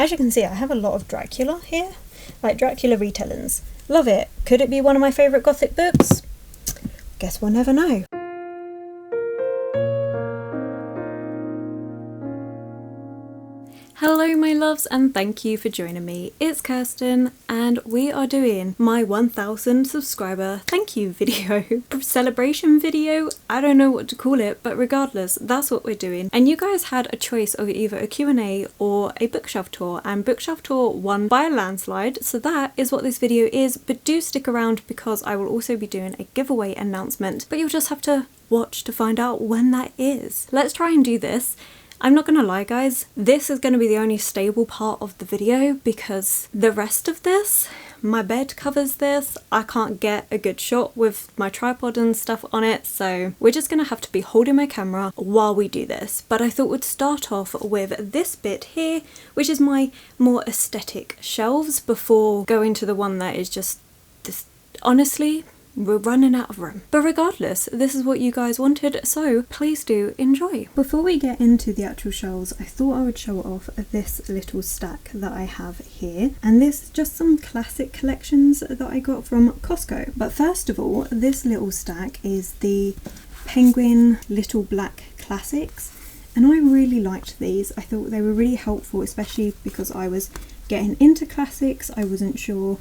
As you can see, I have a lot of Dracula here, like Dracula retellings. Love it. Could it be one of my favourite Gothic books? Guess we'll never know. Hello my loves, and thank you for joining me. It's Kirsten and we are doing my 1000 subscriber thank you video, celebration video, I don't know what to call it, but regardless, that's what we're doing. And you guys had a choice of either a Q&A or a bookshelf tour, and bookshelf tour won by a landslide, so that is what this video is. But do stick around because I will also be doing a giveaway announcement, but you'll just have to watch to find out when that is. Let's try and do this. I'm not gonna lie guys, this is gonna be the only stable part of the video because the rest of this, my bed covers this, I can't get a good shot with my tripod and stuff on it, so we're just gonna have to be holding my camera while we do this. But I thought we'd start off with this bit here, which is my more aesthetic shelves, before going to the one that is just this. Honestly, we're running out of room. But regardless, this is what you guys wanted, so please do enjoy. Before we get into the actual shelves, I thought I would show off this little stack that I have here. And this is just some classic collections that I got from Costco. But first of all, this little stack is the Penguin Little Black Classics. And I really liked these. I thought they were really helpful, especially because I was getting into classics. I wasn't sure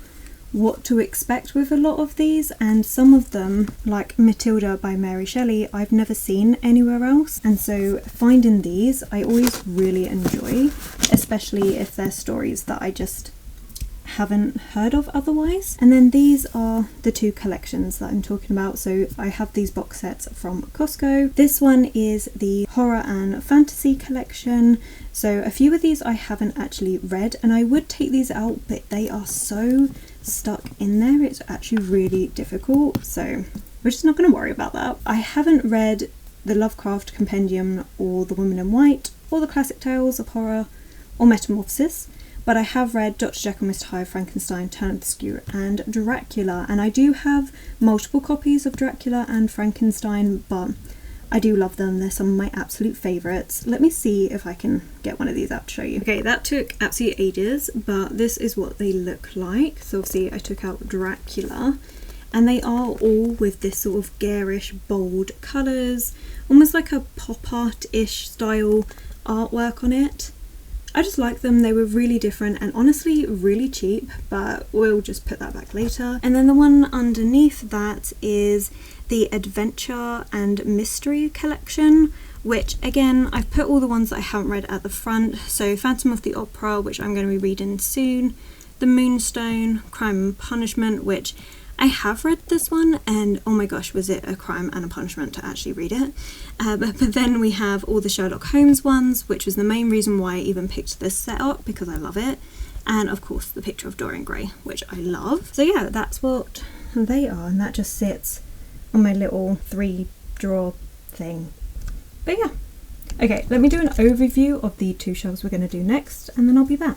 what to expect with a lot of these, and some of them, like Matilda by Mary Shelley, I've never seen anywhere else, and so finding these I always really enjoy, especially if they're stories that I just haven't heard of otherwise. And then these are the two collections that I'm talking about. So I have these box sets from Costco. This one is the horror and fantasy collection. So a few of these I haven't actually read, and I would take these out, but they are so stuck in there, it's actually really difficult, so we're just not going to worry about that. I haven't read the Lovecraft Compendium or The Woman in White or the Classic Tales of Horror or Metamorphosis, but I have read Dr. Jekyll, Mr. Hyde, Frankenstein, Turn of the Screw and Dracula, and I do have multiple copies of Dracula and Frankenstein, but I do love them. They're some of my absolute favourites. Let me see if I can get one of these out to show you. Okay, that took absolutely ages, but this is what they look like. So obviously I took out Dracula, and they are all with this sort of garish, bold colours, almost like a pop art-ish style artwork on it. I just like them. They were really different and honestly really cheap, but we'll just put that back later. And then the one underneath that is the Adventure and Mystery collection, which again, I've put all the ones that I haven't read at the front. So Phantom of the Opera, which I'm going to be reading soon, The Moonstone, Crime and Punishment, which I have read this one, and oh my gosh, was it a crime and a punishment to actually read it. But then we have all the Sherlock Holmes ones, which was the main reason why I even picked this set up, because I love it. And of course the Picture of Dorian Gray, which I love. So yeah, that's what they are, and that just sits on my little 3-drawer thing. But yeah, okay, let me do an overview of the two shelves we're going to do next, and then I'll be back.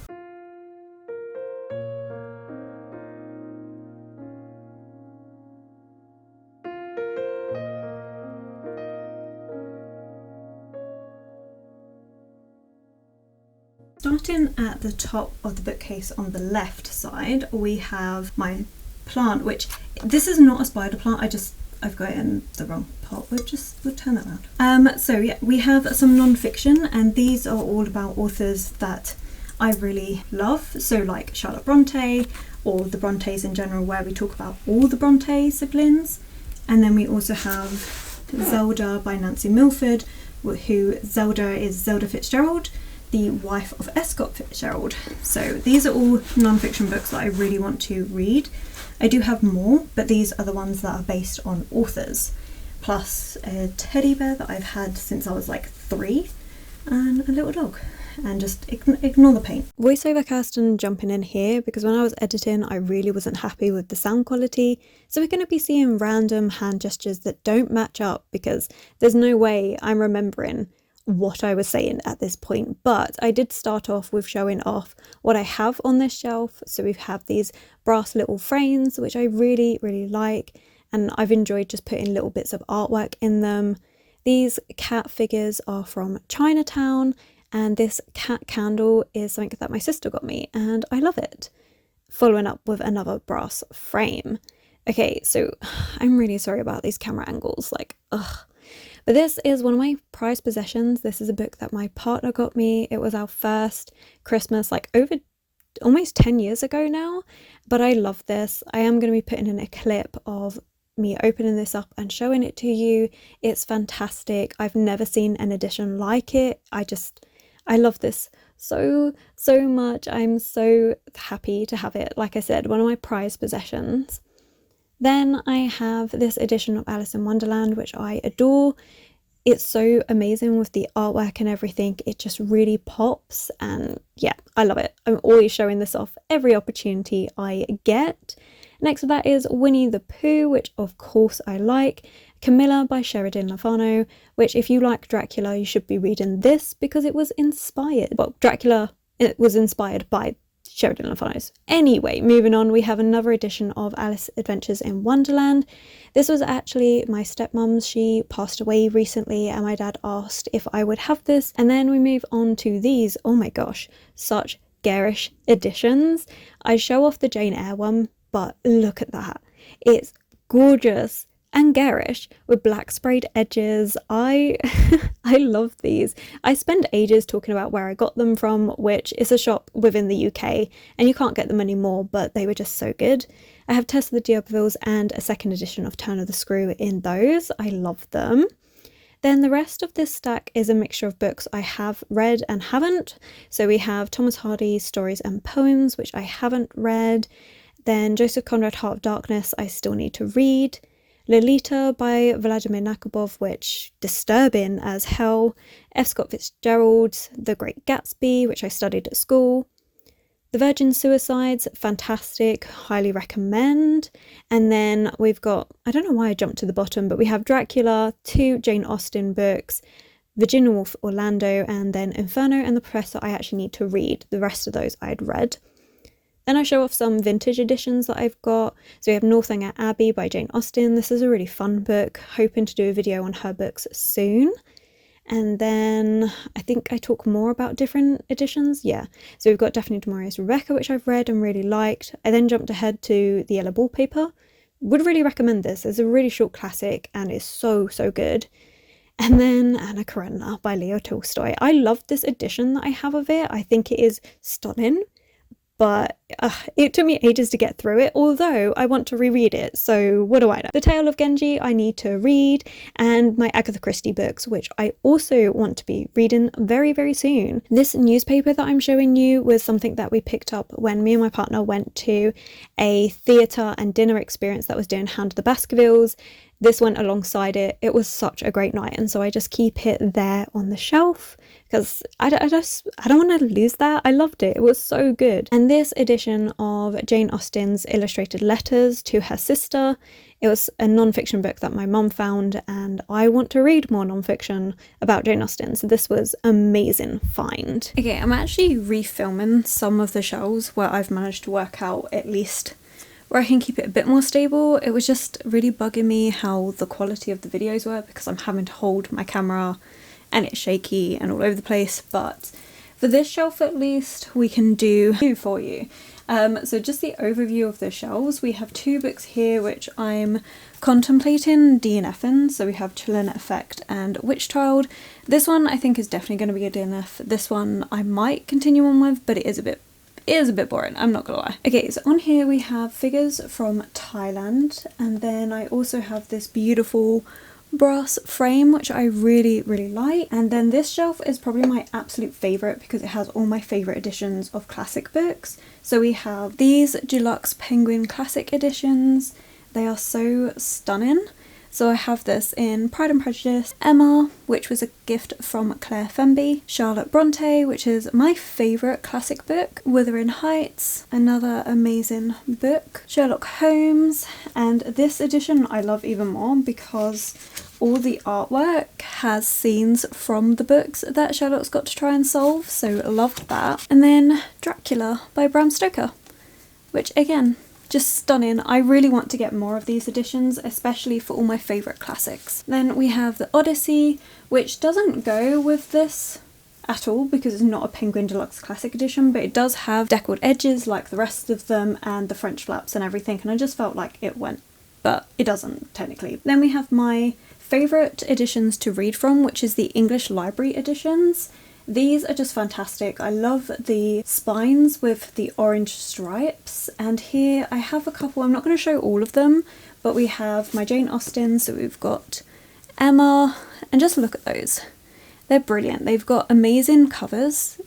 Starting at the top of the bookcase on the left side, we have my plant, which this is not a spider plant, I've got it in the wrong pot. We'll turn that around. So yeah, we have some non-fiction, and these are all about authors that I really love. So like Charlotte Bronte, or the Brontes in general, where we talk about all the Bronte siblings. And then we also have Zelda by Nancy Milford, who Zelda is Zelda Fitzgerald, the wife of Escott Fitzgerald. So these are all non-fiction books that I really want to read. I do have more, but these are the ones that are based on authors, plus a teddy bear that I've had since I was like 3, and a little dog. And just ignore the paint. Voiceover Kirsten jumping in here, because when I was editing I really wasn't happy with the sound quality, so we're going to be seeing random hand gestures that don't match up, because there's no way I'm remembering what I was saying at this point. But I did start off with showing off what I have on this shelf. So we have these brass little frames, which I really like, and I've enjoyed just putting little bits of artwork in them. These cat figures are from Chinatown, and this cat candle is something that my sister got me and I love it. Following up with another brass frame. Okay, so I'm really sorry about these camera angles, like, ugh. But this is one of my prized possessions. This is a book that my partner got me. It was our first Christmas, like over almost 10 years ago now, but I love this. I am going to be putting in a clip of me opening this up and showing it to you. It's fantastic. I've never seen an edition like it. I love this so much. I'm so happy to have it. Like I said, one of my prized possessions. Then I have this edition of Alice in Wonderland, which I adore. It's so amazing with the artwork and everything. It just really pops, and yeah, I love it. I'm always showing this off every opportunity I get. Next to that is Winnie the Pooh, which of course I like. Camilla by Sheridan Le Fanu, which if you like Dracula, you should be reading this because it was inspired. Well, Dracula, it was inspired by Sheridan Le Fanu's. Anyway, moving on, we have another edition of Alice Adventures in Wonderland. This was actually my stepmom's. She passed away recently and my dad asked if I would have this. And then we move on to these, oh my gosh, such garish editions. I show off the Jane Eyre one, but look at that. It's gorgeous and garish with black sprayed edges. I love these. I spend ages talking about where I got them from, which is a shop within the UK and you can't get them anymore, but they were just so good. I have Tess of the D'Urbervilles and a second edition of Turn of the Screw in those. I love them. Then the rest of this stack is a mixture of books I have read and haven't. So we have Thomas Hardy's Stories and Poems, which I haven't read. Then Joseph Conrad Heart of Darkness, I still need to read. Lolita by Vladimir Nabokov, which disturbing as hell. F. Scott Fitzgerald's The Great Gatsby, which I studied at school. The Virgin Suicides, fantastic, highly recommend. And then we've got, I don't know why I jumped to the bottom, but we have Dracula, 2 Jane Austen books, Virginia Woolf Orlando, and then Inferno and the Professor I actually need to read. The rest of those I'd read. Then I show off some vintage editions that I've got. So we have Northanger Abbey by Jane Austen. This is a really fun book. Hoping to do a video on her books soon. And then I think I talk more about different editions. Yeah. So we've got Daphne du Maurier's Rebecca, which I've read and really liked. I then jumped ahead to The Yellow Wallpaper. Would really recommend this. It's a really short classic and it's so good. And then Anna Karenina by Leo Tolstoy. I love this edition that I have of it. I think it is stunning. But it took me ages to get through it, although I want to reread it, so what do I know? The Tale of Genji I need to read, and my Agatha Christie books, which I also want to be reading very soon. This newspaper that I'm showing you was something that we picked up when me and my partner went to a theatre and dinner experience that was doing Hound of the Baskervilles. This went alongside it. It was such a great night, and so I just keep it there on the shelf because I don't want to lose that. I loved it. It was so good. And this edition of Jane Austen's Illustrated Letters to Her Sister, it was a non-fiction book that my mum found, and I want to read more non-fiction about Jane Austen, so this was amazing find. Okay, I'm actually refilming some of the shelves where I've managed to work out at least where I can keep it a bit more stable. It was just really bugging me how the quality of the videos were because I'm having to hold my camera and it's shaky and all over the place, but for this shelf at least we can do for you. So just the overview of the shelves, we have 2 books here which I'm contemplating DNFing. So we have Chilling Effect and Witch Child. This one I think is definitely going to be a DNF. This one I might continue on with, but it is a bit boring, I'm not gonna lie. Okay, so on here we have figures from Thailand, and then I also have this beautiful brass frame which I really like, and then this shelf is probably my absolute favourite because it has all my favourite editions of classic books. So we have these deluxe Penguin classic editions. They are so stunning. So I have this in Pride and Prejudice, Emma, which was a gift from Claire Femby, Charlotte Bronte, which is my favourite classic book, Wuthering Heights, another amazing book, Sherlock Holmes, and this edition I love even more because all the artwork has scenes from the books that Sherlock's got to try and solve, so I loved that. And then Dracula by Bram Stoker, which again, just stunning. I really want to get more of these editions, especially for all my favourite classics. Then we have the Odyssey, which doesn't go with this at all because it's not a Penguin Deluxe Classic Edition, but it does have deckled edges like the rest of them and the French flaps and everything, and I just felt like it went, but it doesn't technically. Then we have my favourite editions to read from, which is the English Library editions. These are just fantastic. I love the spines with the orange stripes, and here I have a couple. I'm not going to show all of them, but we have my Jane Austen, so we've got Emma, and just look at those. They're brilliant. They've got amazing covers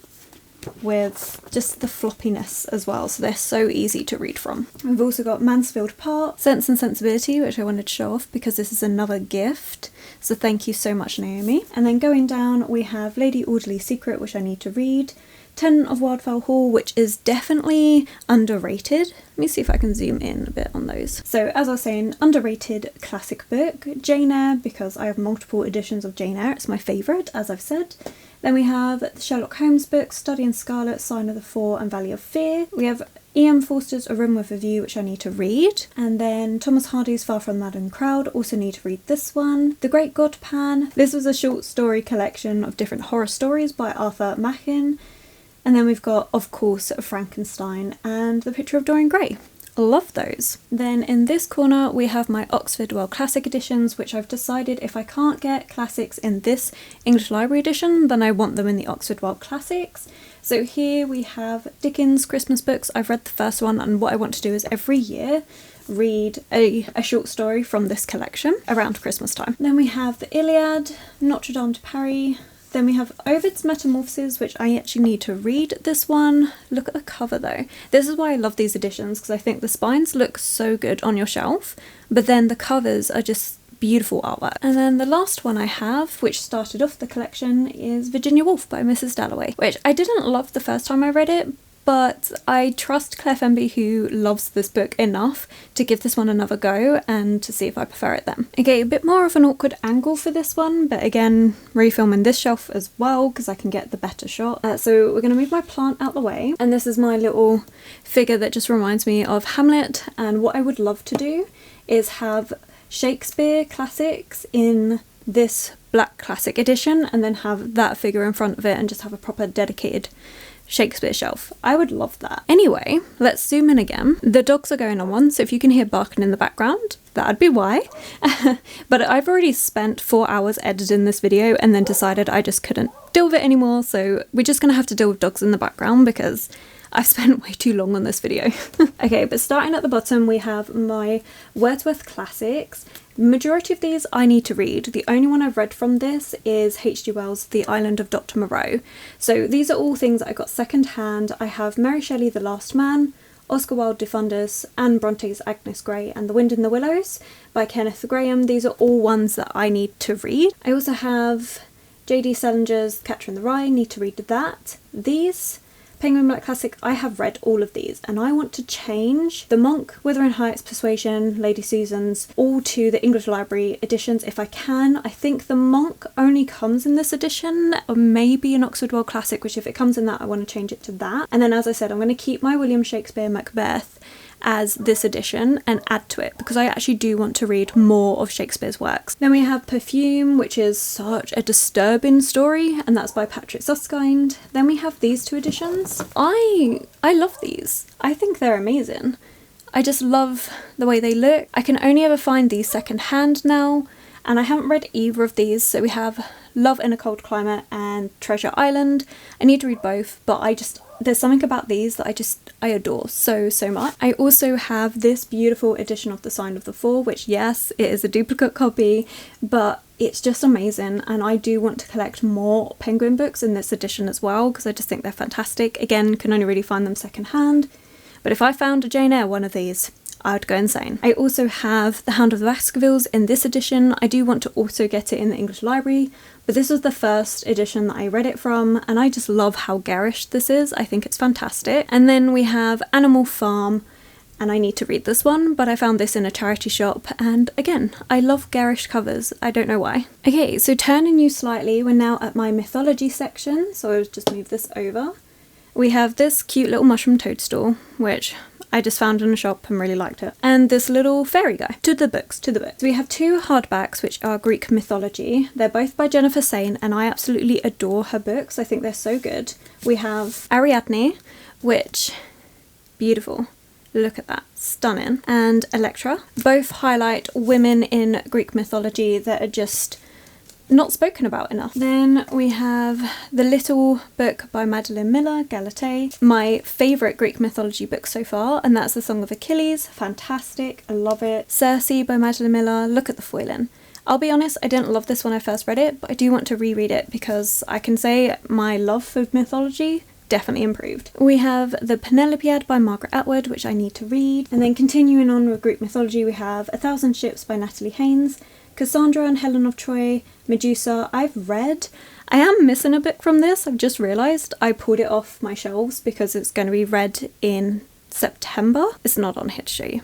with just the floppiness as well, so they're so easy to read from. We've also got Mansfield Park, Sense and Sensibility, which I wanted to show off because this is another gift, so thank you so much, Naomi. And then going down we have Lady Audley's Secret, which I need to read, Tenant of Wildfell Hall, which is definitely underrated. Let me see if I can zoom in a bit on those. So as I was saying, underrated classic book. Jane Eyre, because I have multiple editions of Jane Eyre, it's my favourite, as I've said. Then we have the Sherlock Holmes books, Study in Scarlet, Sign of the Four and Valley of Fear. We have E.M. Forster's A Room with a View, which I need to read. And then Thomas Hardy's Far from the Madding Crowd, also need to read this one. The Great Godpan. This was a short story collection of different horror stories by Arthur Machen. And then we've got, of course, Frankenstein and The Picture of Dorian Gray. Love those. Then in this corner we have my Oxford World Classic editions, which I've decided if I can't get classics in this English Library edition, then I want them in the Oxford World Classics. So here we have Dickens Christmas books. I've read the first one, and what I want to do is every year read a short story from this collection around Christmas time. Then we have the Iliad, Notre Dame de Paris. Then we have Ovid's Metamorphoses, which I actually need to read this one. Look at the cover though. This is why I love these editions, because I think the spines look so good on your shelf, but then the covers are just beautiful artwork. And then the last one I have, which started off the collection, is Virginia Woolf by Mrs. Dalloway, which I didn't love the first time I read it, but I trust Claire Fenby, who loves this book enough, to give this one another go and to see if I prefer it then. Okay, a bit more of an awkward angle for this one, but again, refilming this shelf as well because I can get the better shot. So we're going to move my plant out the way, and this is my little figure that just reminds me of Hamlet, and what I would love to do is have Shakespeare classics in this black classic edition and then have that figure in front of it and just have a proper dedicated Shakespeare shelf. I would love that. Anyway, let's zoom in again. The dogs are going on one, so if you can hear barking in the background, that'd be why. But I've already spent 4 hours editing this video and then decided I just couldn't deal with it anymore, so we're just gonna have to deal with dogs in the background because I've spent way too long on this video. Okay, but starting at the bottom we have my Wordsworth Classics. Majority of these I need to read. The only one I've read from this is H.G. Wells' The Island of Dr. Moreau. So these are all things that I got second hand. I have Mary Shelley, The Last Man, Oscar Wilde, De Fundus, Anne Bronte's Agnes Grey and The Wind in the Willows by Kenneth Grahame. These are all ones that I need to read. I also have J.D. Salinger's Catcher in the Rye, need to read that. These Penguin Black Classic, I have read all of these and I want to change the Monk, Wuthering Heights, Persuasion, Lady Susan's all to the English Library editions if I can. I think the Monk only comes in this edition, or maybe an Oxford World Classic, which if it comes in that I want to change it to that. And then as I said, I'm going to keep my William Shakespeare Macbeth as this edition and add to it because I actually do want to read more of Shakespeare's works. Then we have Perfume, which is such a disturbing story, and that's by Patrick Susskind. Then we have these two editions. I love these. I think they're amazing. I just love the way they look. I can only ever find these second hand now, and I haven't read either of these. So we have Love in a Cold Climate and Treasure Island. I need to read both, but there's something about these that I adore so much. I also have this beautiful edition of The Sign of the Four, which yes, it is a duplicate copy, but it's just amazing, and I do want to collect more Penguin books in this edition as well because I just think they're fantastic. Again, can only really find them second hand, but if I found a Jane Eyre one of these, I'd go insane. I also have The Hound of the Baskervilles in this edition. I do want to also get it in the English Library, but this was the first edition that I read it from, and I just love how garish this is. I think it's fantastic. And then we have Animal Farm, and I need to read this one, but I found this in a charity shop, and again, I love garish covers. I don't know why. Okay, so turning you slightly, we're now at my mythology section, so I'll just move this over. We have this cute little mushroom toadstool, which I just found in a shop and really liked it. And this little fairy guy. To the books. We have 2 hardbacks, which are Greek mythology. They're both by Jennifer Sain, and I absolutely adore her books. I think they're so good. We have Ariadne, which, beautiful. Look at that, stunning. And Electra. Both highlight women in Greek mythology that are just not spoken about enough. Then we have The Little Book by Madeline Miller, Galatée. My favourite Greek mythology book so far, and that's The Song of Achilles. Fantastic, I love it. Circe by Madeline Miller, look at the foiling. I'll be honest, I didn't love this when I first read it, but I do want to reread it because I can say my love for mythology definitely improved. We have The Penelopiad by Margaret Atwood, which I need to read. And then continuing on with Greek mythology, we have A Thousand Ships by Natalie Haynes, Cassandra and Helen of Troy, Medusa, I've read. I am missing a book from this, I've just realised. I pulled it off my shelves because it's going to be read in September. It's not on here to show you.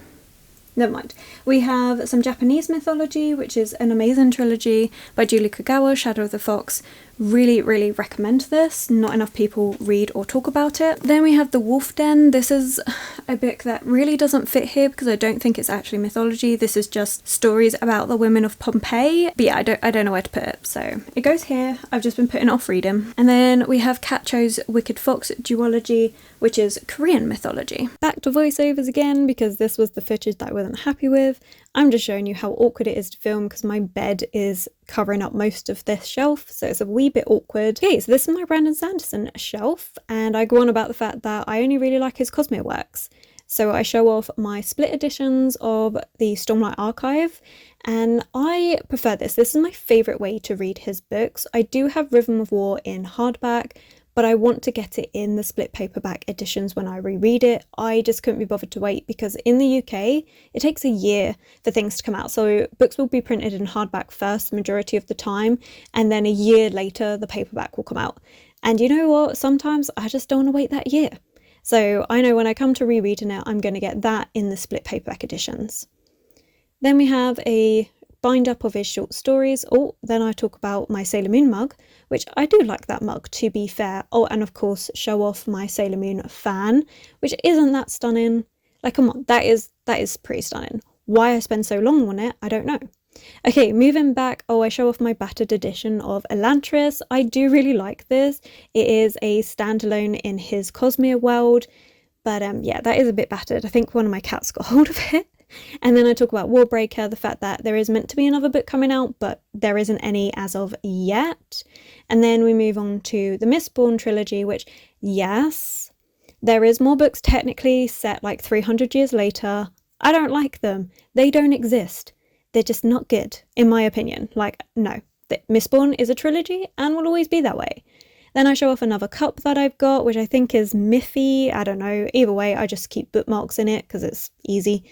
Never mind. We have some Japanese mythology, which is an amazing trilogy by Julie Kagawa, Shadow of the Fox. Really, really recommend this. Not enough people read or talk about it. Then we have The Wolf Den. This is a book that really doesn't fit here because I don't think it's actually mythology. This is just stories about the women of Pompeii. But yeah, I don't know where to put it. So it goes here. I've just been putting off reading. And then we have Kat Cho's Wicked Fox duology, which is Korean mythology. Back to voiceovers again because this was the footage that I wasn't happy with. I'm just showing you how awkward it is to film because my bed is covering up most of this shelf, so it's a wee bit awkward. Okay, so this is my Brandon Sanderson shelf, and I go on about the fact that I only really like his Cosmere works. So I show off my split editions of the Stormlight Archive, and I prefer this. This is my favourite way to read his books. I do have Rhythm of War in hardback, but I want to get it in the split paperback editions when I reread it. I just couldn't be bothered to wait because in the UK, it takes a year for things to come out. So books will be printed in hardback first, the majority of the time, and then a year later, the paperback will come out. And you know what? Sometimes I just don't want to wait that year. So I know when I come to rereading it, I'm going to get that in the split paperback editions. Then we have a bind up of his short stories. Oh, then I talk about my Sailor Moon mug, which I do like that mug, to be fair. Oh, and of course show off my Sailor Moon fan, which isn't that stunning. Like, come on, that is pretty stunning. Why I spend so long on it, I don't know. Okay, moving back, I show off my battered edition of Elantris. I do really like this. It is a standalone in his Cosmere world, but yeah, that is a bit battered. I think one of my cats got hold of it. And then I talk about Warbreaker, the fact that there is meant to be another book coming out, but there isn't any as of yet. And then we move on to the Mistborn trilogy, which, yes, there is more books technically set like 300 years later. I don't like them. They don't exist. They're just not good, in my opinion. Like, no. Mistborn is a trilogy and will always be that way. Then I show off another cup that I've got, which I think is Miffy. I don't know. Either way, I just keep bookmarks in it because it's easy.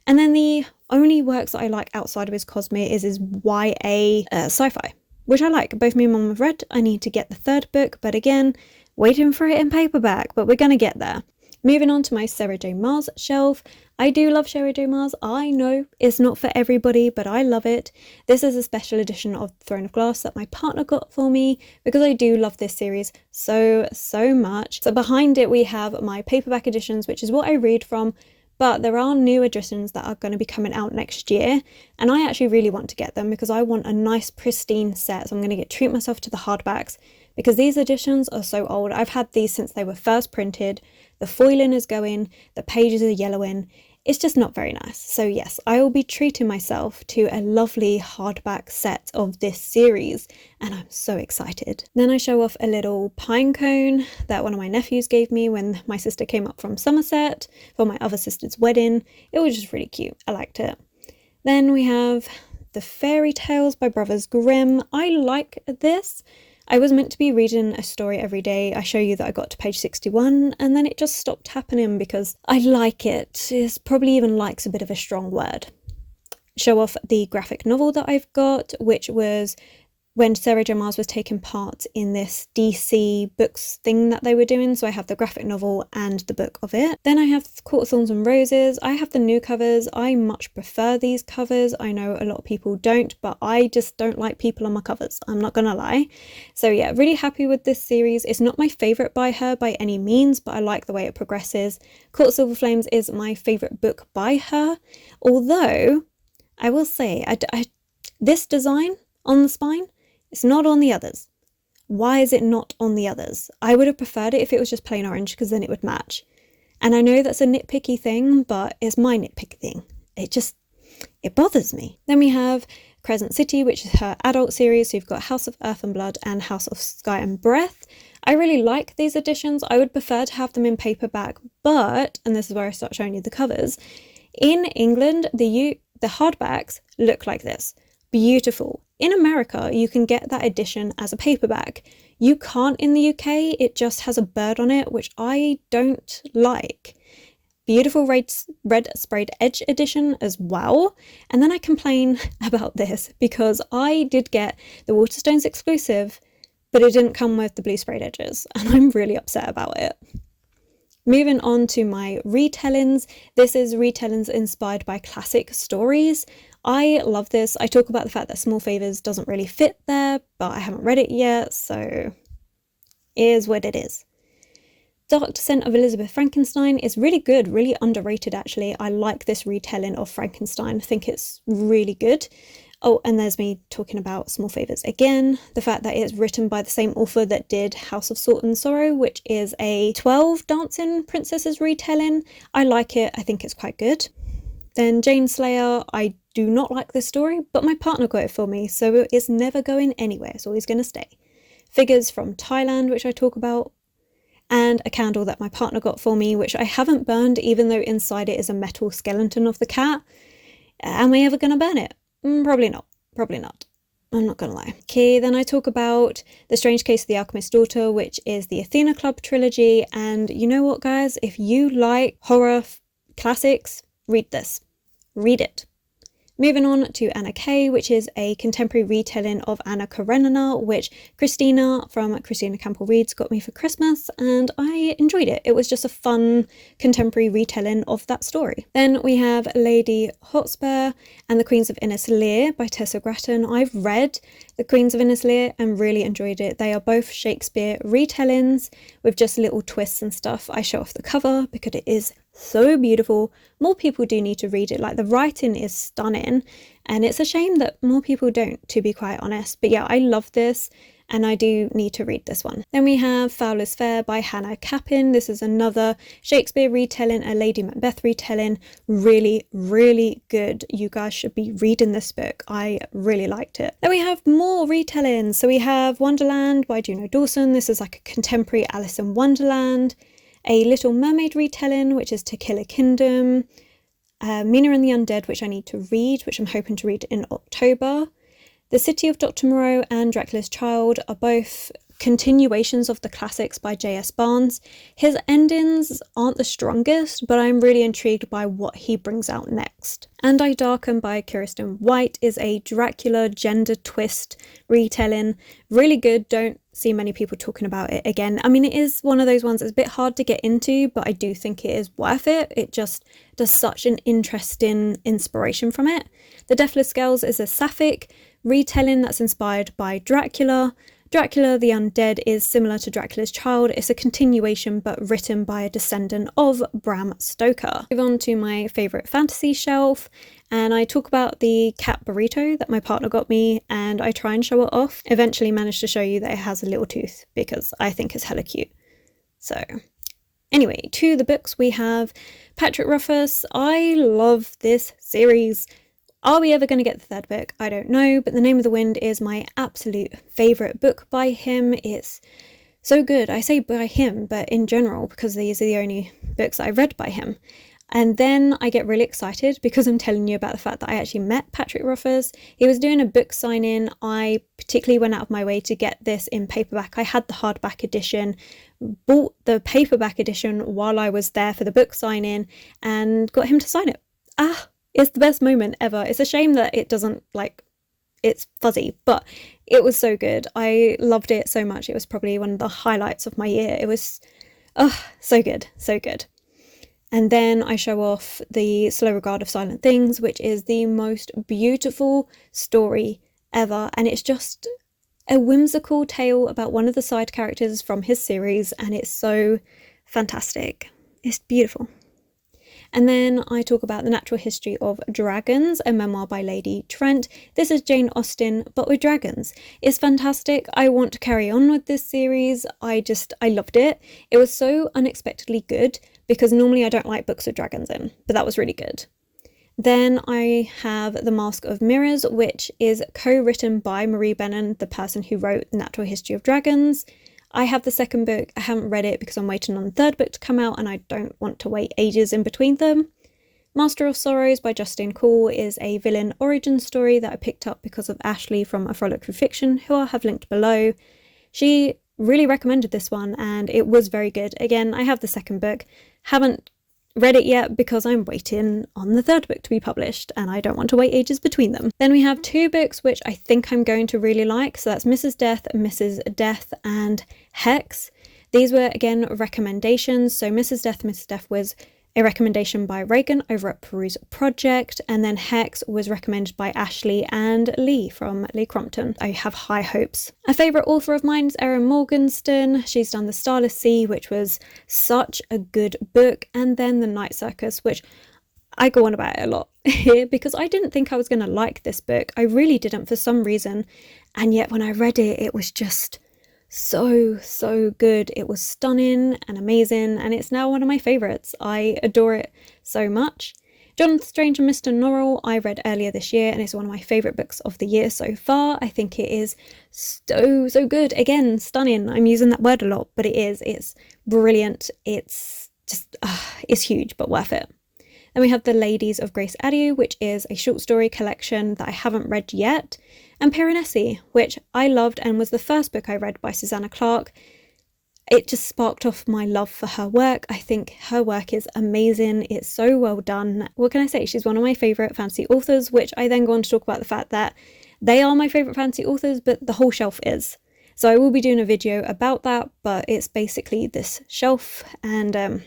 And then the only works that I like outside of his Cosmere is his YA sci-fi, which I like. Both me and Mum have read. I need to get the 3rd book, but again, waiting for it in paperback, but we're going to get there. Moving on to my Sarah J Maas shelf. I do love Sarah J Maas. I know it's not for everybody, but I love it. This is a special edition of Throne of Glass that my partner got for me because I do love this series so much. So behind it we have my paperback editions, which is what I read from, but there are new editions that are going to be coming out next year, and I actually really want to get them because I want a nice pristine set, so I'm going to treat myself to the hardbacks because these editions are so old. I've had these since they were first printed. The foiling is going, the pages are yellowing. It's just not very nice. So yes, I will be treating myself to a lovely hardback set of this series, and I'm so excited. Then I show off a little pine cone that one of my nephews gave me when my sister came up from Somerset for my other sister's wedding. It was just really cute. I liked it. Then we have The Fairy Tales by Brothers Grimm. I like this. I was meant to be reading a story every day. I show you that I got to page 61 and then it just stopped happening because I like it. It's probably even like's a bit of a strong word. Show off the graphic novel that I've got, which was when Sarah J Maas was taking part in this DC books thing that they were doing. So I have the graphic novel and the book of it. Then I have Court of Thorns and Roses. I have the new covers. I much prefer these covers. I know a lot of people don't, but I just don't like people on my covers. I'm not gonna lie. So yeah, really happy with this series. It's not my favourite by her by any means, but I like the way it progresses. Court of Silver Flames is my favourite book by her. Although, I will say, this design on the spine, it's not on the others. Why is it not on the others? I would have preferred it if it was just plain orange, because then it would match. And I know that's a nitpicky thing, but it's my nitpicky thing. It bothers me. Then we have Crescent City, which is her adult series. So you've got House of Earth and Blood and House of Sky and Breath. I really like these editions. I would prefer to have them in paperback, but, and this is where I start showing you the covers, in England, the hardbacks look like this. Beautiful. In America, you can get that edition as a paperback. You can't in the UK, it just has a bird on it, which I don't like. Beautiful red sprayed edge edition as well. And then I complain about this because I did get the Waterstones exclusive, but it didn't come with the blue sprayed edges, and I'm really upset about it. Moving on to my retellings. This is retellings inspired by classic stories. I love this. I talk about the fact that Small Favours doesn't really fit there, but I haven't read it yet, so it is what it is. Dark Descent of Elizabeth Frankenstein is really good, really underrated actually. I like this retelling of Frankenstein. I think it's really good. Oh, and there's me talking about Small Favours again. The fact that it's written by the same author that did House of Salt and Sorrow, which is a 12 dancing princesses retelling. I like it. I think it's quite good. Then Jane Slayer. I do not like this story, but my partner got it for me, so it's never going anywhere. It's always going to stay. Figures from Thailand, which I talk about. And a candle that my partner got for me, which I haven't burned, even though inside it is a metal skeleton of the cat. Am I ever going to burn it? Probably not. Probably not. I'm not gonna lie. Okay, then I talk about The Strange Case of the Alchemist's Daughter, which is the Athena Club trilogy. And you know what, guys? If you like horror classics, read this. Read it. Moving on to Anna K, which is a contemporary retelling of Anna Karenina, which Christina from Christina Campbell Reads got me for Christmas, and I enjoyed it. It was just a fun contemporary retelling of that story. Then we have Lady Hotspur and the Queens of Innis Lear by Tessa Grattan. I've read The Queens of Innis Lear and really enjoyed it. They are both Shakespeare retellings with just little twists and stuff. I show off the cover because it is so beautiful. More people do need to read it. Like, the writing is stunning, and it's a shame that more people don't, to be quite honest. But yeah, I love this, and I do need to read this one. Then we have Fowler's Fair by Hannah Cappin. This is another Shakespeare retelling, a Lady Macbeth retelling. Really, really good. You guys should be reading this book. I really liked it. Then we have more retellings. So we have Wonderland by Juno Dawson. This is like a contemporary Alice in Wonderland. A Little Mermaid retelling, which is To Kill a Kingdom. Mina and the Undead, which I need to read, which I'm hoping to read in October. The City of Dr. Moreau and Dracula's Child are both continuations of the classics by J.S. Barnes. His endings aren't the strongest, but I'm really intrigued by what he brings out next. And I Darken by Kirsten White is a Dracula gender twist retelling. Really good. Don't see many people talking about it again. I mean, it is one of those ones that's a bit hard to get into, but I do think it is worth it. It just does such an interesting inspiration from it. The Deathless Girls is a sapphic retelling that's inspired by Dracula. Dracula the Undead is similar to Dracula's Child. It's a continuation but written by a descendant of Bram Stoker. Move on to my favourite fantasy shelf, and I talk about the cat burrito that my partner got me, and I try and show it off. Eventually managed to show you that it has a little tooth because I think it's hella cute. So anyway, to the books, we have Patrick Rothfuss. I love this series. Are we ever going to get the third book? I don't know, but The Name of the Wind is my absolute favourite book by him. It's so good. I say by him, but in general, because these are the only books that I read by him. And then I get really excited because I'm telling you about the fact that I actually met Patrick Rothfuss. He was doing a book signing. I particularly went out of my way to get this in paperback. I had the hardback edition, bought the paperback edition while I was there for the book signing, and got him to sign it. It's the best moment ever. It's a shame that it doesn't, like, it's fuzzy, but it was so good. I loved it so much. It was probably one of the highlights of my year. It was, oh, so good, so good. And then I show off the Slow Regard of Silent Things, which is the most beautiful story ever. And it's just a whimsical tale about one of the side characters from his series. And it's so fantastic. It's beautiful. And then I talk about The Natural History of Dragons, a memoir by Lady Trent. This is Jane Austen, but with dragons. It's fantastic. I want to carry on with this series. I loved it. It was so unexpectedly good because normally I don't like books with dragons in, but that was really good. Then I have The Mask of Mirrors, which is co-written by Marie Bennon, the person who wrote The Natural History of Dragons. I have the second book. I haven't read it because I'm waiting on the third book to come out and I don't want to wait ages in between them. Master of Sorrows by Justine Call is a villain origin story that I picked up because of Ashley from A Frolic Through Fiction, who I have linked below. She really recommended this one and it was very good. Again, I have the second book. Haven't read it yet because I'm waiting on the third book to be published and I don't want to wait ages between them. Then we have two books which I think I'm going to really like. So that's Mrs. Death, Mrs. Death and Hex. These were again recommendations. So Mrs. Death was a recommendation by Reagan over at Peruse Project, and then Hex was recommended by Ashley and Lee from Lee Crompton. I have high hopes. A favourite author of mine is Erin Morgenstern. She's done The Starless Sea, which was such a good book, and then The Night Circus, which I go on about it a lot here because I didn't think I was going to like this book. I really didn't for some reason, and yet when I read it, it was just so good. It was stunning and amazing, and it's now one of my favourites. I adore it so much. Jonathan Strange and Mr. Norrell I read earlier this year, and it's one of my favourite books of the year so far. I think it is so good. Again, stunning. I'm using that word a lot, but it is. It's brilliant. It's just, it's huge, but worth it. Then we have The Ladies of Grace Adieu, which is a short story collection that I haven't read yet, and Piranesi, which I loved and was the first book I read by Susanna Clarke. It just sparked off my love for her work. I think her work is amazing. It's so well done. What can I say? She's one of my favourite fantasy authors, which I then go on to talk about the fact that they are my favourite fantasy authors, but the whole shelf is. So I will be doing a video about that, but it's basically this shelf, and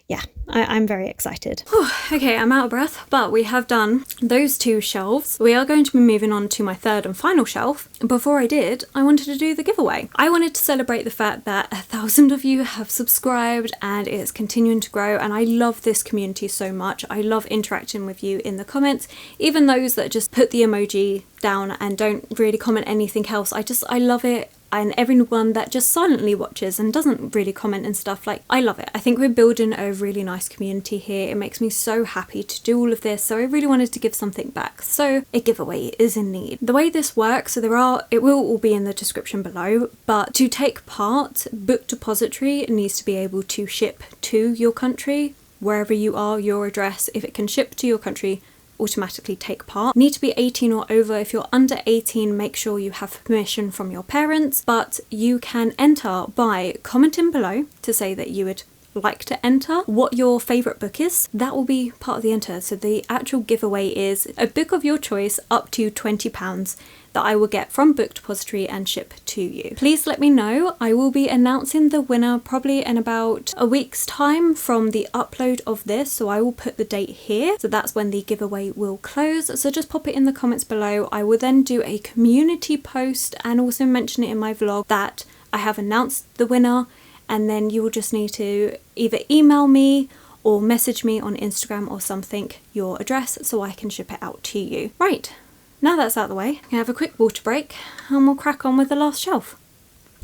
yeah, I'm very excited. Okay, I'm out of breath, but we have done those two shelves. We are going to be moving on to my third and final shelf. Before I did, I wanted to do the giveaway. I wanted to celebrate the fact that 1,000 of you have subscribed and it's continuing to grow, and I love this community so much. I love interacting with you in the comments, even those that just put the emoji down and don't really comment anything else. I love it. And everyone that just silently watches and doesn't really comment and stuff, like, I love it. I think we're building a really nice community here. It makes me so happy to do all of this, so I really wanted to give something back. So a giveaway is in need. The way this works, so it will all be in the description below, but to take part, Book Depository needs to be able to ship to your country, wherever you are, your address. If it can ship to your country, automatically take part. Need to be 18 or over. If you're under 18, make sure you have permission from your parents, but you can enter by commenting below to say that you would like to enter what your favourite book is. That will be part of the enter. So the actual giveaway is a book of your choice up to £20 that I will get from Book Depository and ship to you. Please let me know. I will be announcing the winner probably in about a week's time from the upload of this, so I will put the date here. So that's when the giveaway will close. So just pop it in the comments below. I will then do a community post and also mention it in my vlog that I have announced the winner, and then you will just need to either email me or message me on Instagram or something your address so I can ship it out to you. Right. Now that's out of the way, I'm going to have a quick water break and we'll crack on with the last shelf.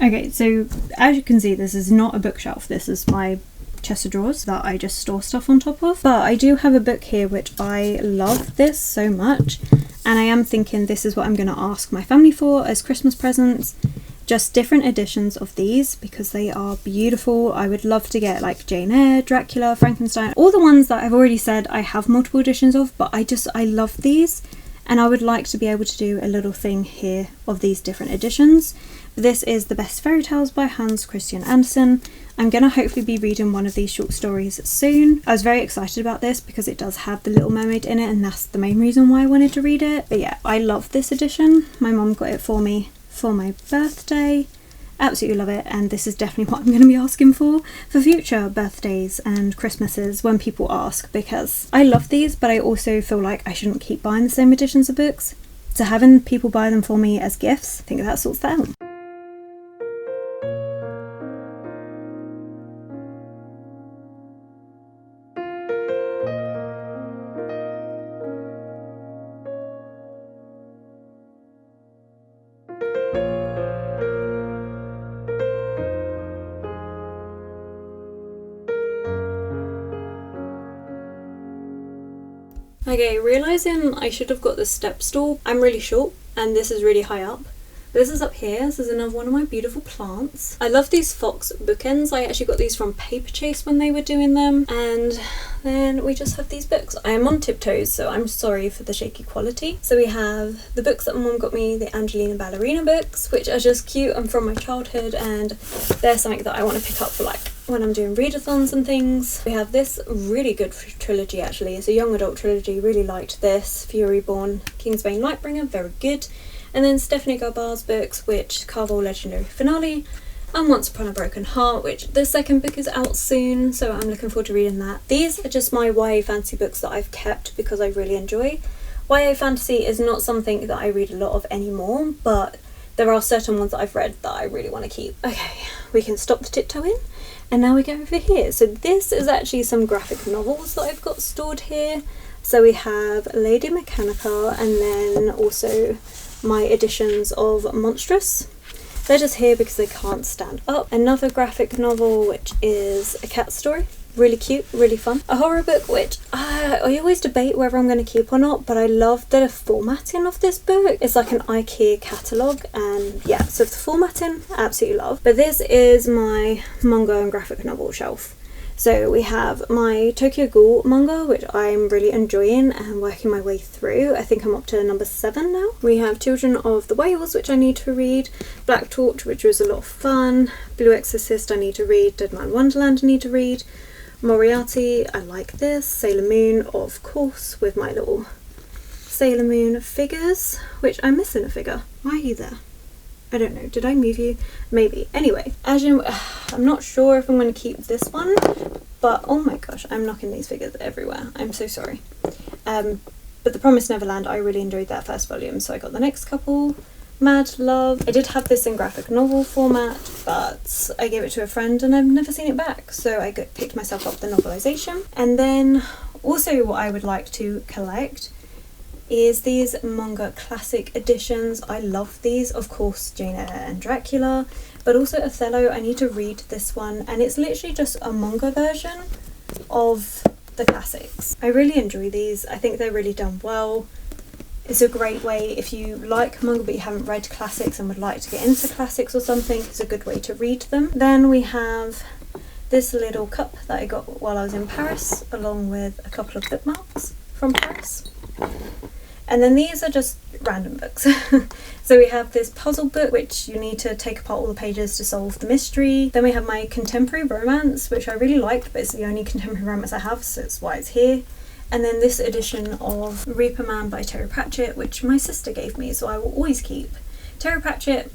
Okay, so as you can see, this is not a bookshelf. This is my chest of drawers that I just store stuff on top of. But I do have a book here which I love this so much, and I am thinking this is what I'm going to ask my family for as Christmas presents. Just different editions of these because they are beautiful. I would love to get like Jane Eyre, Dracula, Frankenstein, all the ones that I've already said I have multiple editions of, but I love these. and I would like to be able to do a little thing here of these different editions. This is The Best Fairy Tales by Hans Christian Andersen. I'm going to hopefully be reading one of these short stories soon. I was very excited about this because it does have The Little Mermaid in it, and that's the main reason why I wanted to read it. But yeah, I love this edition. My mum got it for me for my birthday. Absolutely love it, and this is definitely what I'm going to be asking for future birthdays and Christmases when people ask, because I love these, but I also feel like I shouldn't keep buying the same editions of books. So having people buy them for me as gifts, I think that sorts that out. Okay, realising I should have got the step stool. I'm really short and this is really high up. This is up here. This is another one of my beautiful plants. I love these fox bookends. I actually got these from Paper Chase when they were doing them. And then we just have these books. I am on tiptoes, so I'm sorry for the shaky quality. So we have the books that mum got me, the Angelina Ballerina books, which are just cute and from my childhood, and they're something that I want to pick up for like when I'm doing readathons and things. We have this really good trilogy actually. It's a young adult trilogy. Really liked this. Furyborn, Kingsbane Lightbringer, very good. And then Stephanie Garbar's books, which Carvel Legendary Finale, and Once Upon a Broken Heart, which the second book is out soon, so I'm looking forward to reading that. These are just my YA fantasy books that I've kept because I really enjoy. YA fantasy is not something that I read a lot of anymore, but there are certain ones that I've read that I really want to keep. Okay, we can stop the tiptoeing, and now we go over here. So this is actually some graphic novels that I've got stored here. So we have Lady Mechanica, and then also my editions of Monstrous. They're just here because they can't stand up. Another graphic novel, which is A Cat Story. Really cute, really fun. A horror book, which I always debate whether I'm going to keep or not, but I love the formatting of this book. It's like an IKEA catalogue, and yeah, so the formatting, I absolutely love. But this is my manga and graphic novel shelf. So we have my Tokyo Ghoul manga, which I'm really enjoying and working my way through. I think I'm up to number 7 now. We have Children of the Whales, which I need to read. Black Torch, which was a lot of fun. Blue Exorcist, I need to read. Dead Man Wonderland, I need to read. Moriarty, I like this. Sailor Moon, of course, with my little Sailor Moon figures, which I'm missing a figure. Why are you there? I don't know, did I move you? Maybe. Anyway, as you know, I'm not sure if I'm going to keep this one, but oh my gosh, I'm knocking these figures everywhere. I'm so sorry. But The Promised Neverland, I really enjoyed that first volume, so I got the next couple. Mad Love. I did have this in graphic novel format, but I gave it to a friend and I've never seen it back, so I picked myself up the novelisation. And then also what I would like to collect is these manga classic editions. I love these, of course, Jane Eyre and Dracula, but also Othello. I need to read this one, and it's literally just a manga version of the classics. I really enjoy these. I think they're really done well. It's a great way, if you like manga but you haven't read classics and would like to get into classics or something, it's a good way to read them. Then we have this little cup that I got while I was in Paris, along with a couple of bookmarks from Paris. And then these are just random books. So we have this puzzle book, which you need to take apart all the pages to solve the mystery. Then we have my contemporary romance, which I really liked, but it's the only contemporary romance I have, so that's why it's here. And then this edition of Reaper Man by Terry Pratchett, which my sister gave me, so I will always keep. Terry Pratchett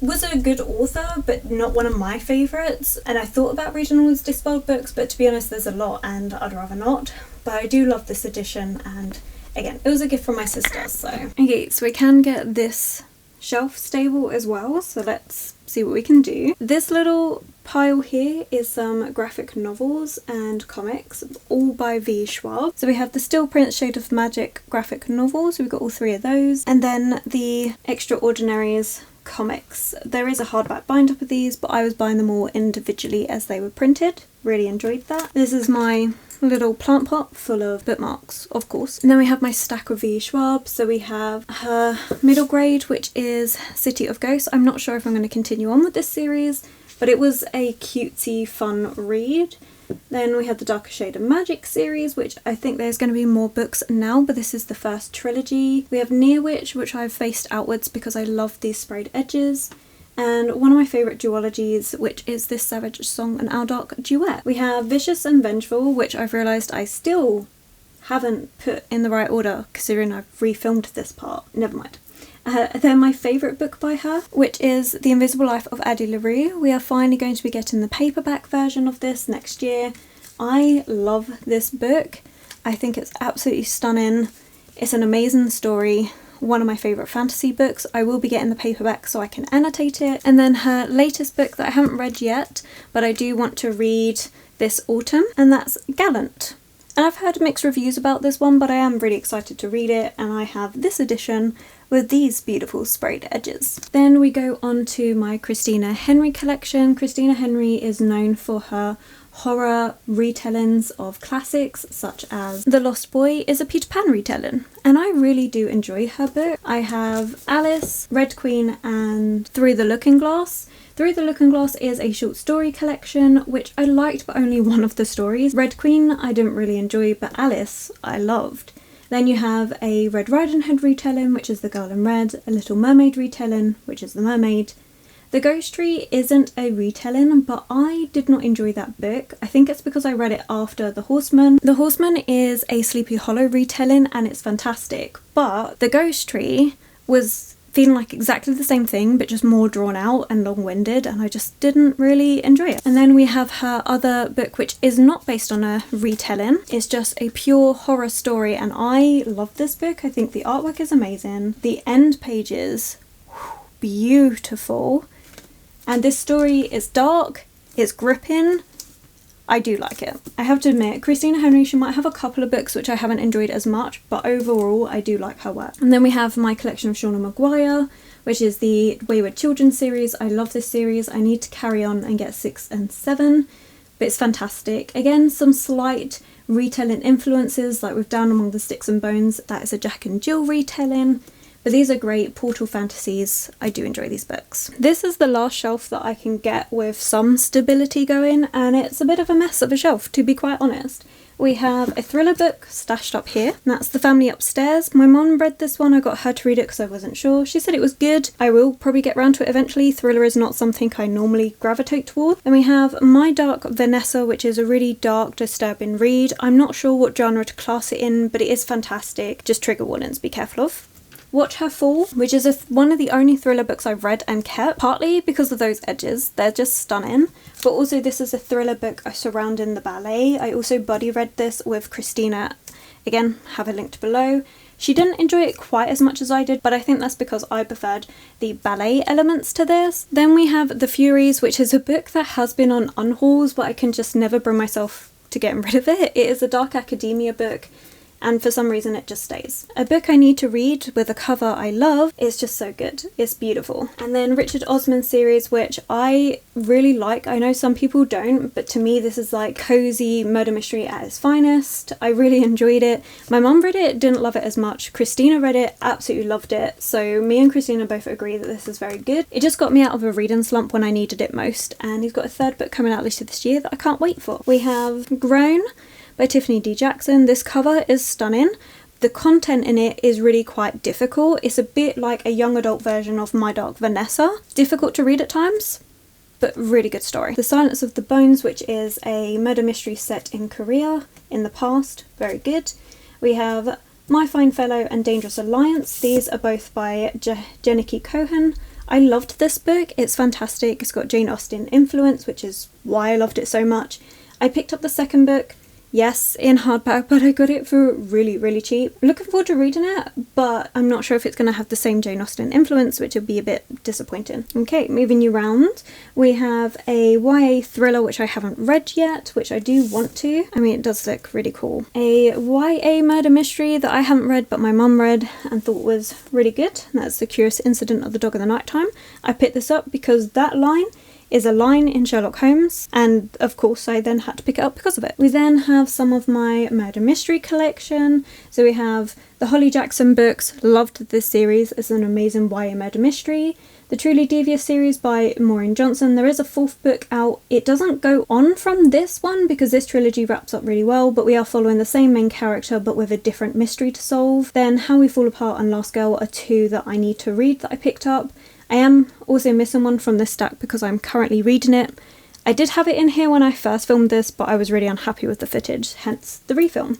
was a good author, but not one of my favourites. And I thought about reading all his Discworld books, but to be honest, there's a lot and I'd rather not. But I do love this edition, and again, it was a gift from my sister, so. Okay, so we can get this shelf stable as well, so let's see what we can do. This little pile here is some graphic novels and comics, all by V. Schwab. So we have the Still Prince Shade of Magic graphic novels, we've got all 3 of those, and then the Extraordinaries comics. There is a hardback bind up of these, but I was buying them all individually as they were printed. Really enjoyed that. This is my little plant pot full of bookmarks, of course. And then we have my stack of V. Schwab. So we have her middle grade, which is City of Ghosts. I'm not sure if I'm going to continue on with this series, but it was a cutesy fun read. Then we had the Darker Shade of Magic series, which I think there's going to be more books now, but this is the first trilogy. We have Near Witch, which I've faced outwards because I love these sprayed edges. And one of my favourite duologies, which is this Savage Song and Aldark duet. We have Vicious and Vengeful, which I've realised I still haven't put in the right order, considering I've refilmed this part. Never mind. Then my favourite book by her, which is The Invisible Life of Addie LaRue. We are finally going to be getting the paperback version of this next year. I love this book. I think it's absolutely stunning. It's an amazing story. One of my favourite fantasy books. I will be getting the paperback so I can annotate it. And then her latest book that I haven't read yet, but I do want to read this autumn, and that's Gallant. And I've heard mixed reviews about this one, but I am really excited to read it, and I have this edition with these beautiful sprayed edges. Then we go on to my Christina Henry collection. Christina Henry is known for her horror retellings of classics such as The Lost Boy is a Peter Pan retelling, and I really do enjoy her book. I have Alice, Red Queen and Through the Looking Glass. Through the Looking Glass is a short story collection which I liked, but only one of the stories. Red Queen I didn't really enjoy, but Alice I loved. Then you have a Red Riding Hood retelling, which is The Girl in Red, a Little Mermaid retelling, which is The Mermaid. The Ghost Tree isn't a retelling, but I did not enjoy that book. I think it's because I read it after The Horseman. The Horseman is a Sleepy Hollow retelling and it's fantastic, but The Ghost Tree was feeling like exactly the same thing but just more drawn out and long-winded, and I just didn't really enjoy it. And then we have her other book, which is not based on a retelling. It's just a pure horror story, and I love this book. I think the artwork is amazing. The end pages, beautiful. And this story is dark, it's gripping. I do like it. I have to admit, Christina Henry, she might have a couple of books which I haven't enjoyed as much, but overall I do like her work. And then we have my collection of Shauna Maguire, which is the Wayward Children series. I love this series. I need to carry on and get 6 and 7, but it's fantastic. Again, some slight retelling influences, like with Down Among the Sticks and Bones, that is a Jack and Jill retelling. But these are great portal fantasies. I do enjoy these books. This is the last shelf that I can get with some stability going, and it's a bit of a mess of a shelf, to be quite honest. We have a thriller book stashed up here, and that's The Family Upstairs. My mum read this one. I got her to read it because I wasn't sure. She said it was good. I will probably get round to it eventually. Thriller is not something I normally gravitate toward. Then we have My Dark Vanessa, which is a really dark, disturbing read. I'm not sure what genre to class it in, but it is fantastic. Just trigger warnings, be careful of. Watch Her Fall, which is one of the only thriller books I've read and kept, partly because of those edges. They're just stunning. But also this is a thriller book surrounding the ballet. I also buddy read this with Christina. Again, have it linked below. She didn't enjoy it quite as much as I did, but I think that's because I preferred the ballet elements to this. Then we have The Furies, which is a book that has been on unhauls, but I can just never bring myself to getting rid of it. It is a dark academia book, and for some reason it just stays. A book I need to read with a cover I love. It's just so good. It's beautiful. And then Richard Osman series, which I really like. I know some people don't, but to me this is like cozy murder mystery at its finest. I really enjoyed it. My mum read it, didn't love it as much. Christina read it, absolutely loved it. So me and Christina both agree that this is very good. It just got me out of a reading slump when I needed it most, and he's got a third book coming out later this year that I can't wait for. We have Grown by Tiffany D. Jackson. This cover is stunning. The content in it is really quite difficult. It's a bit like a young adult version of My Dark Vanessa. Difficult to read at times, but really good story. The Silence of the Bones, which is a murder mystery set in Korea in the past. Very good. We have My Fine Fellow and Dangerous Alliance. These are both by Jenicky Cohen. I loved this book. It's fantastic. It's got Jane Austen influence, which is why I loved it so much. I picked up the second book. Yes, in hardback, but I got it for really, really cheap. Looking forward to reading it, but I'm not sure if it's going to have the same Jane Austen influence, which would be a bit disappointing. Okay, moving you round, we have a YA thriller, which I haven't read yet, which I do want to. I mean, it does look really cool. A YA murder mystery that I haven't read, but my mum read and thought was really good. And that's The Curious Incident of the Dog in the Nighttime. I picked this up because that line is a line in Sherlock Holmes, and of course I then had to pick it up because of it. We then have some of my murder mystery collection. So we have the Holly Jackson books. Loved this series. It's an amazing YA murder mystery. the Truly Devious series by Maureen Johnson. There is a 4th book out. It doesn't go on from this one because this trilogy wraps up really well, but we are following the same main character but with a different mystery to solve. Then How We Fall Apart and Last Girl are 2 that I need to read that I picked up. I am also missing one from this stack because I'm currently reading it. I did have it in here when I first filmed this, but I was really unhappy with the footage, hence the refilm.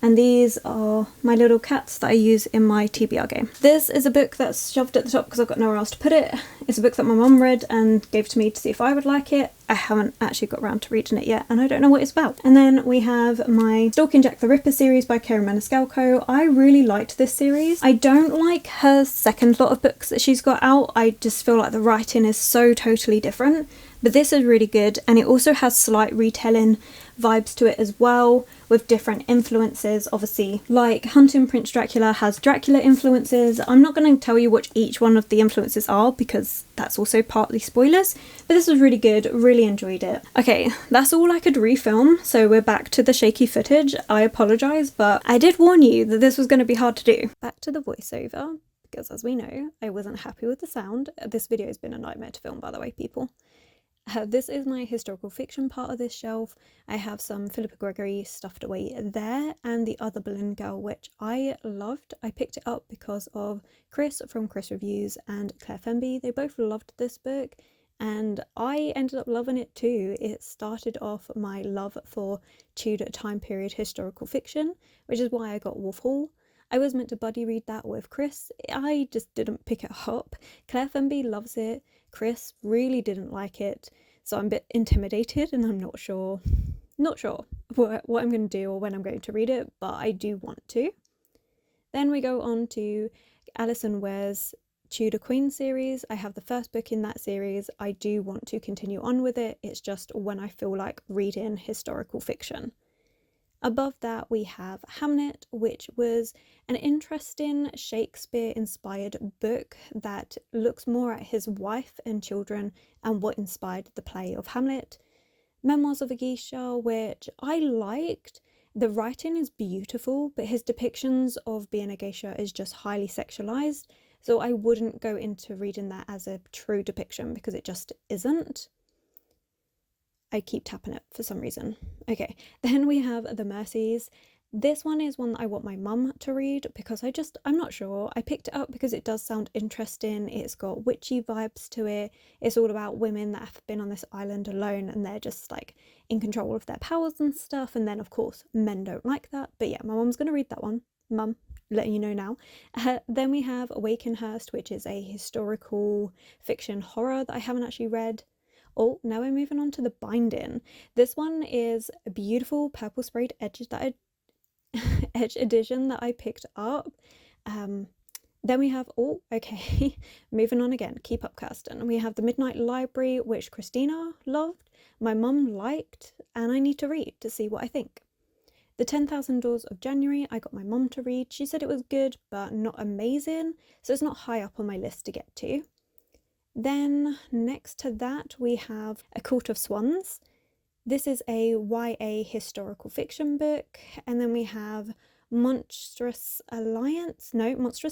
And these are my little cats that I use in my TBR game. This is a book that's shoved at the top because I've got nowhere else to put it. It's a book that my mum read and gave to me to see if I would like it. I haven't actually got around to reading it yet and I don't know what it's about. And then we have my Stalking Jack the Ripper series by Karen Maniscalco. I really liked this series. I don't like her second lot of books that she's got out. I just feel like the writing is so totally different. But this is really good, and it also has slight retelling vibes to it as well, with different influences. Obviously, like Hunting Prince Dracula has Dracula influences. I'm not going to tell you what each one of the influences are because that's also partly spoilers, but this was really good, really enjoyed it. Okay, that's all I could refilm, so we're back to the shaky footage. I apologise, but I did warn you that this was going to be hard to do. Back to the voiceover, because as we know, I wasn't happy with the sound. This video has been a nightmare to film, by the way, people. This is my historical fiction part of this shelf. I have some Philippa Gregory stuffed away there, and The Other Boleyn Girl, which I loved. I picked it up because of Chris from Chris Reviews and Claire Fenby. They both loved this book and I ended up loving it too. It started off my love for Tudor time period historical fiction, which is why I got Wolf Hall. I was meant to buddy read that with Chris. I just didn't pick it up. Claire Fenby loves it. Chris really didn't like it. So I'm a bit intimidated and I'm not sure what I'm going to do or when I'm going to read it, but I do want to. Then we go on to Alison Ware's Tudor Queen series. I have the first book in that series. I do want to continue on with it. It's just when I feel like reading historical fiction. Above that we have Hamnet, which was an interesting Shakespeare-inspired book that looks more at his wife and children and what inspired the play of Hamlet. Memoirs of a Geisha, which I liked. The writing is beautiful, but his depictions of being a geisha is just highly sexualized, so I wouldn't go into reading that as a true depiction because it just isn't. I keep tapping it for some reason. Okay, then we have The Mercies. This one is one that I want my mum to read because I'm not sure. I picked it up because it does sound interesting. It's got witchy vibes to it. It's all about women that have been on this island alone and they're just like in control of their powers and stuff. And then of course men don't like that. But yeah, my mum's going to read that one. Mum, letting you know now. Then we have Awakenhurst, which is a historical fiction horror that I haven't actually read. Oh, now we're moving on to the binding. This one is a beautiful purple sprayed edge edition that I picked up. Then we have, oh, okay, moving on again. Keep up, Kirsten. We have The Midnight Library, which Christina loved, my mum liked, and I need to read to see what I think. The 10,000 Doors of January, I got my mum to read. She said it was good, but not amazing, so it's not high up on my list to get to. Then next to that we have A Court of Swans. This is a YA historical fiction book. And then we have Monstrous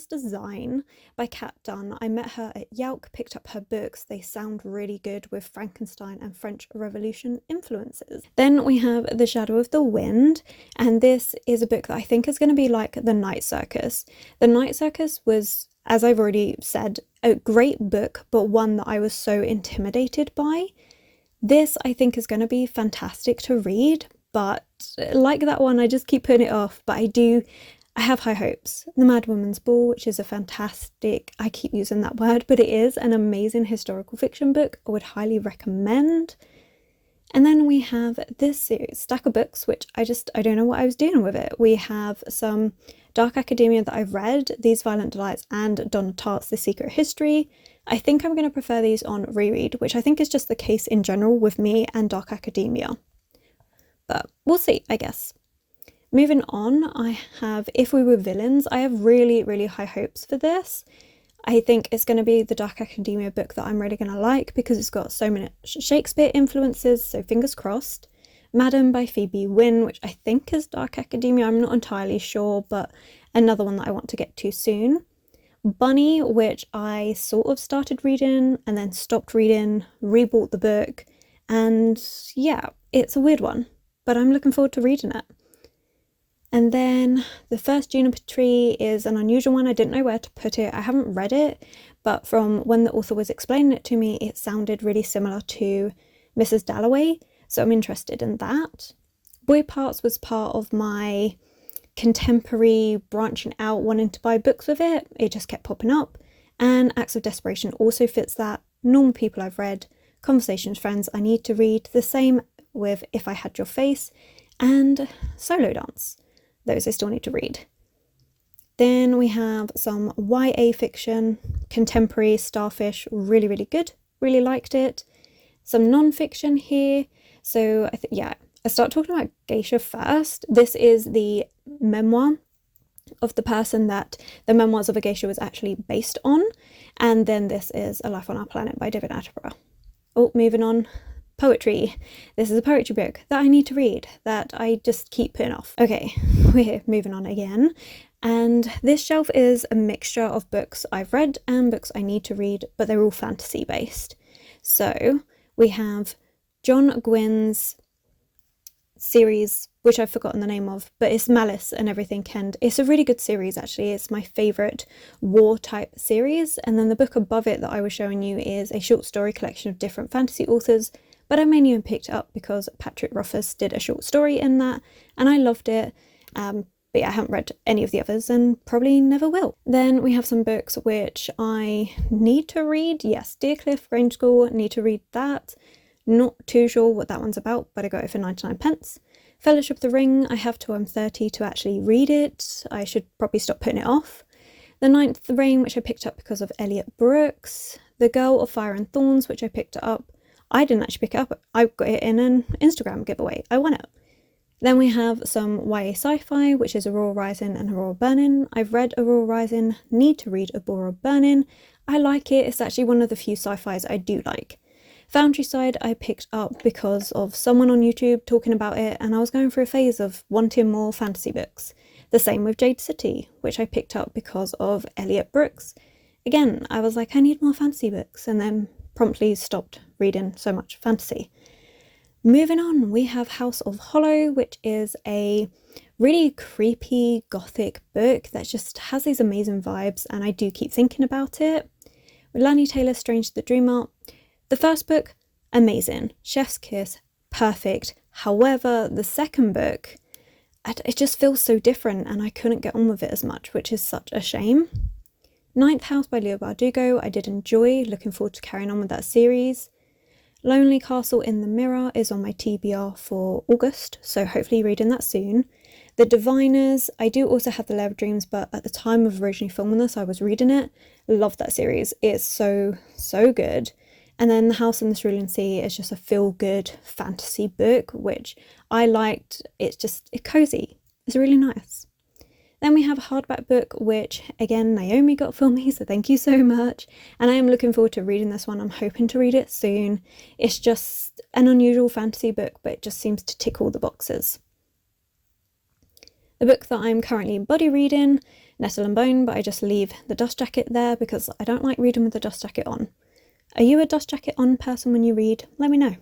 Design by Kat Dunn. I met her at Yelk, picked up her books. They sound really good with Frankenstein and French Revolution influences. Then we have The Shadow of the Wind, and this is a book that I think is going to be like The Night Circus. The Night Circus was, as I've already said, a great book, but one that I was so intimidated by. This I think is going to be fantastic to read, but like that one, I just keep putting it off. But I have high hopes. The Mad Woman's Ball, which is a fantastic, I keep using that word, but it is an amazing historical fiction book. I would highly recommend. And then we have this series, stack of books, which I don't know what I was doing with it. We have some Dark Academia that I've read, These Violent Delights and Donna Tartt's The Secret History. I think I'm going to prefer these on reread, which I think is just the case in general with me and Dark Academia. But we'll see, I guess. Moving on, I have If We Were Villains. I have really, really high hopes for this. I think it's going to be the Dark Academia book that I'm really going to like because it's got so many Shakespeare influences, so fingers crossed. Madam by Phoebe Wynne, which I think is Dark Academia, I'm not entirely sure, but another one that I want to get to soon. Bunny, which I sort of started reading and then stopped reading, rebought the book, and yeah, it's a weird one, but I'm looking forward to reading it. And then the first Juniper Tree is an unusual one. I didn't know where to put it. I haven't read it, but from when the author was explaining it to me, it sounded really similar to Mrs. Dalloway, so I'm interested in that. Boy Parts was part of my contemporary branching out, wanting to buy books with it. It just kept popping up. And Acts of Desperation also fits that. Normal People I've read, Conversations Friends I need to read, the same with If I Had Your Face, and Solo Dance. Those I still need to read. Then we have some YA fiction, contemporary, Starfish, really, really good. Really liked it. Some non-fiction here. So I start talking about Geisha first. This is the memoir of the person that the Memoirs of a Geisha was actually based on. And then this is A Life on Our Planet by David Attenborough. Oh, moving on. Poetry. This is a poetry book that I need to read, that I just keep putting off. Okay, we're moving on again. And this shelf is a mixture of books I've read and books I need to read, but they're all fantasy based. So we have John Gwynn's series, which I've forgotten the name of, but it's Malice and Everything End. It's a really good series, actually. It's my favourite war type series. And then the book above it that I was showing you is a short story collection of different fantasy authors, but I mainly picked it up because Patrick Rothfuss did a short story in that, and I loved it. But yeah, I haven't read any of the others and probably never will. Then we have some books which I need to read. Yes, Dear Cliff, Grange School, need to read that. Not too sure what that one's about, but I got it for 99 pence. Fellowship of the Ring, I have till I'm 30 to actually read it. I should probably stop putting it off. The Ninth Reign, which I picked up because of Elliot Brooks. The Girl of Fire and Thorns, which I picked up. I didn't actually pick it up. I got it in an Instagram giveaway. I won it. Then we have some YA sci-fi, which is Aurora Rising and Aurora Burning. I've read Aurora Rising, need to read Aurora Burning. I like it. It's actually one of the few sci-fis I do like. Foundry Side I picked up because of someone on YouTube talking about it, and I was going through a phase of wanting more fantasy books. The same with Jade City, which I picked up because of Elliot Brooks. Again, I was like, I need more fantasy books, and then promptly stopped reading so much fantasy. Moving on, we have House of Hollow, which is a really creepy gothic book that just has these amazing vibes, and I do keep thinking about it. With Lani Taylor, Strange the Dreamer. The first book, amazing. Chef's Kiss, perfect. However, the second book, it just feels so different, and I couldn't get on with it as much, which is such a shame. Ninth House by Leigh Bardugo, I did enjoy, looking forward to carrying on with that series. Lonely Castle in the Mirror is on my TBR for August, so hopefully reading that soon. The Diviners, I do also have The Lair of Dreams, but at the time of originally filming this, I was reading it. Love that series. It's so good. And then The House in the Cerulean Sea is just a feel-good fantasy book, which I liked. It's cozy. It's really nice. Then we have a hardback book, which again, Naomi got for me, so thank you so much. And I am looking forward to reading this one. I'm hoping to read it soon. It's just an unusual fantasy book, but it just seems to tick all the boxes. The book that I'm currently buddy reading, Nettle and Bone, but I just leave the dust jacket there because I don't like reading with the dust jacket on. Are you a dust jacket on person when you read? Let me know.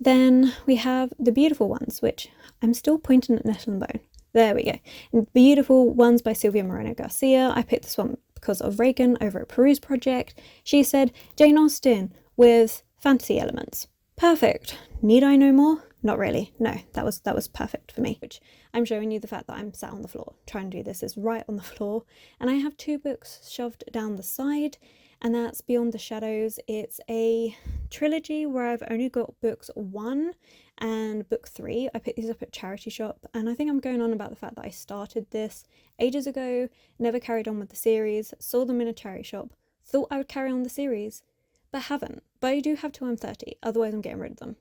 Then we have The Beautiful Ones, which I'm still pointing at Nettle and Bone. There we go. Beautiful Ones by Sylvia Moreno Garcia. I picked this one because of Reagan over at Peruse Project. She said, Jane Austen with fantasy elements. Perfect. Need I know more? Not really. No, that was perfect for me. Which I'm showing you the fact that I'm sat on the floor. Trying to do this is right on the floor. And I have two books shoved down the side, and that's Beyond the Shadows. It's a trilogy where I've only got books 1 and book 3. I picked these up at charity shop, and I think I'm going on about the fact that I started this ages ago, never carried on with the series, saw them in a charity shop, thought I would carry on the series, but haven't. But I do have till I'm 30, otherwise I'm getting rid of them.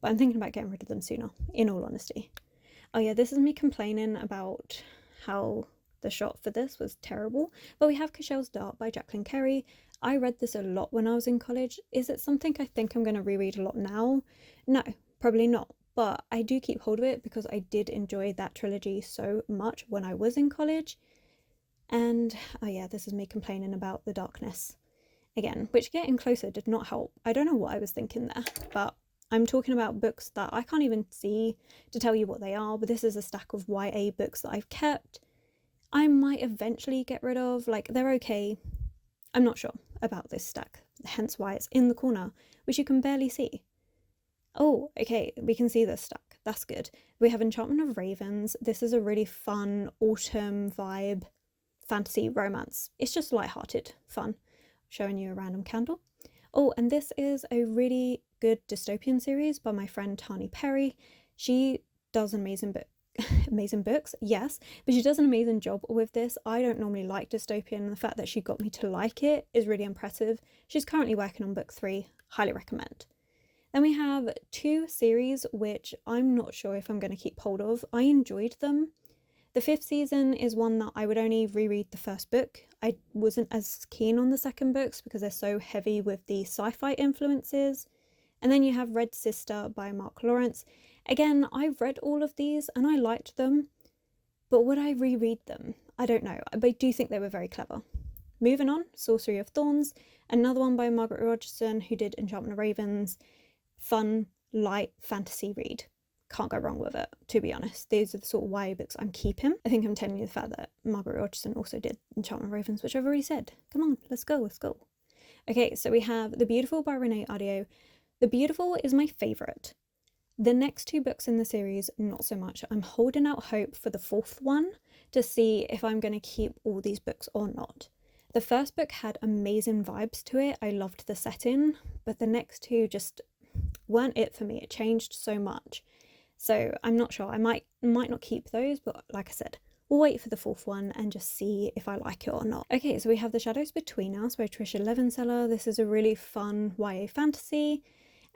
But I'm thinking about getting rid of them sooner, in all honesty. Oh yeah, this is me complaining about how the shot for this was terrible, but we have Cashel's Dart by Jacqueline Carey. I read this a lot when I was in college. Is it something I think I'm going to reread a lot now? No, probably not, but I do keep hold of it because I did enjoy that trilogy so much when I was in college. And oh yeah, this is me complaining about the darkness again, which getting closer did not help. I don't know what I was thinking there, but I'm talking about books that I can't even see to tell you what they are, but this is a stack of YA books that I've kept. I might eventually get rid of, like, they're okay. I'm not sure about this stack, hence why it's in the corner, which you can barely see. Oh, okay, we can see this stack. That's good. We have Enchantment of Ravens. This is a really fun autumn vibe fantasy romance. It's just lighthearted fun. Showing you a random candle. Oh, and this is a really good dystopian series by my friend Tani Perry. She does an amazing books, yes, but she does an amazing job with this. I don't normally like dystopian, and the fact that she got me to like it is really impressive. She's currently working on book 3, highly recommend. Then we have 2 series which I'm not sure if I'm going to keep hold of. I enjoyed them. The 5th season is one that I would only reread the first book. I wasn't as keen on the second books because they're so heavy with the sci-fi influences. And then you have Red Sister by Mark Lawrence. Again, I've read all of these and I liked them, but would I reread them? I don't know, but I do think they were very clever. Moving on, Sorcery of Thorns, another one by Margaret Rogerson, who did Enchantment of Ravens. Fun, light fantasy read. Can't go wrong with it, to be honest. These are the sort of YA books I'm keeping. I think I'm telling you the fact that Margaret Rogerson also did Enchantment of Ravens, which I've already said. Come on, let's go. Okay, so we have The Beautiful by Renee Audio. The Beautiful is my favourite. The next 2 books in the series, not so much. I'm holding out hope for the 4th one to see if I'm going to keep all these books or not. The first book had amazing vibes to it. I loved the setting, but the next 2 just weren't it for me. It changed so much. So I'm not sure. I might not keep those, but like I said, we'll wait for the 4th one and just see if I like it or not. Okay, so we have The Shadows Between Us by Trisha Levenseller. This is a really fun YA fantasy.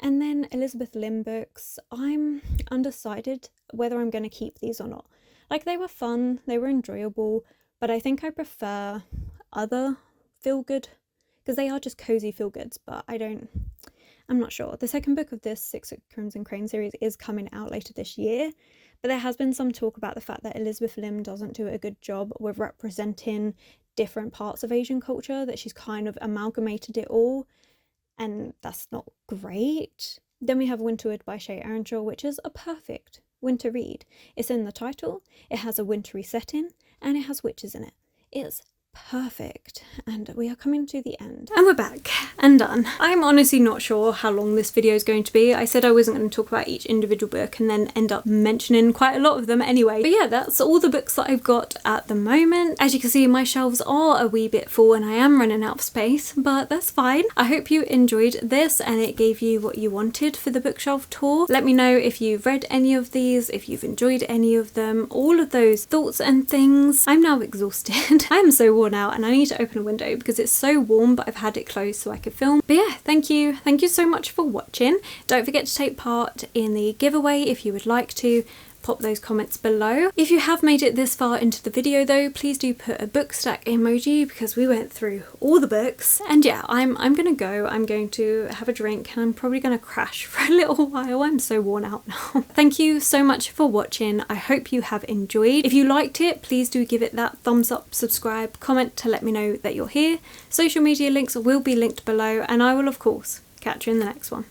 And then Elizabeth Lim books. I'm undecided whether I'm going to keep these or not. Like, they were fun, they were enjoyable, but I think I prefer other feel-good, because they are just cozy feel-goods, but I'm not sure. The second book of this 6 Crimson Crane series is coming out later this year, but there has been some talk about the fact that Elizabeth Lim doesn't do a good job with representing different parts of Asian culture, that she's kind of amalgamated it all, and that's not great. Then we have Winterwood by Shay Earnshaw, which is a perfect winter read. It's in the title, it has a wintry setting, and it has witches in it. It's perfect, and we are coming to the end and we're back and done. I'm honestly not sure how long this video is going to be. I said I wasn't going to talk about each individual book and then end up mentioning quite a lot of them anyway, but yeah, that's all the books that I've got at the moment. As you can see, my shelves are a wee bit full and I am running out of space, but that's fine. I hope you enjoyed this and it gave you what you wanted for the bookshelf tour. Let me know if you've read any of these, if you've enjoyed any of them, all of those thoughts and things. I'm now exhausted. I'm so worn out and I need to open a window because it's so warm, but I've had it closed so I could film. But yeah, thank you so much for watching. Don't forget to take part in the giveaway if you would like to. Pop those comments below. If you have made it this far into the video though, please do put a book stack emoji because we went through all the books. And yeah, I'm gonna go. I'm going to have a drink and I'm probably gonna crash for a little while. I'm so worn out now. Thank you so much for watching. I hope you have enjoyed. If you liked it, please do give it that thumbs up, subscribe, comment to let me know that you're here. Social media links will be linked below and I will of course catch you in the next one.